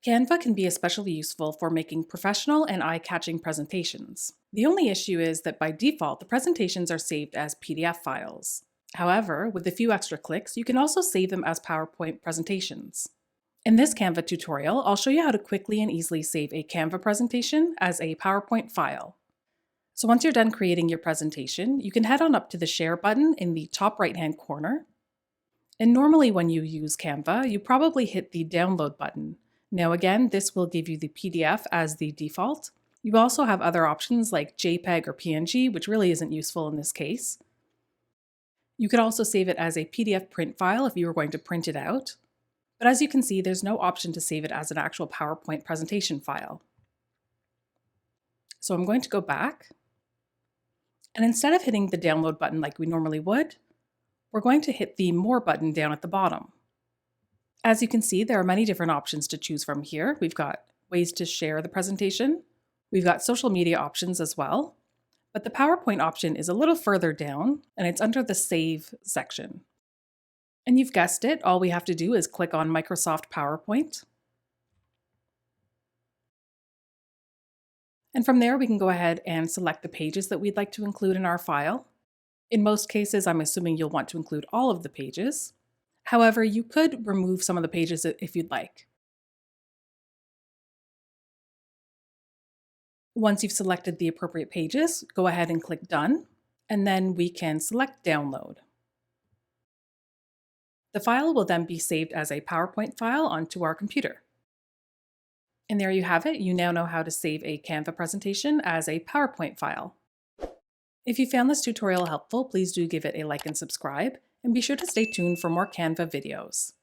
Canva can be especially useful for making professional and eye-catching presentations. The only issue is that by default, the presentations are saved as PDF files. However, with a few extra clicks, you can also save them as PowerPoint presentations. In this Canva tutorial, I'll show you how to quickly and easily save a Canva presentation as a PowerPoint file. So once you're done creating your presentation, you can head on up to the Share button in the top right-hand corner. And normally when you use Canva, you probably hit the Download button. Now again, this will give you the PDF as the default. You also have other options like JPEG or PNG, which really isn't useful in this case. You could also save it as a PDF print file if you were going to print it out. But as you can see, there's no option to save it as an actual PowerPoint presentation file. So I'm going to go back. And instead of hitting the Download button like we normally would, we're going to hit the More button down at the bottom. As you can see, there are many different options to choose from here. We've got ways to share the presentation. We've got social media options as well. But the PowerPoint option is a little further down, and it's under the Save section. And you've guessed it, all we have to do is click on Microsoft PowerPoint. And from there, we can go ahead and select the pages that we'd like to include in our file. In most cases, I'm assuming you'll want to include all of the pages. However, you could remove some of the pages if you'd like. Once you've selected the appropriate pages, go ahead and click Done, and then we can select Download. The file will then be saved as a PowerPoint file onto our computer. And there you have it. You now know how to save a Canva presentation as a PowerPoint file. If you found this tutorial helpful, please do give it a like and subscribe, and be sure to stay tuned for more Canva videos.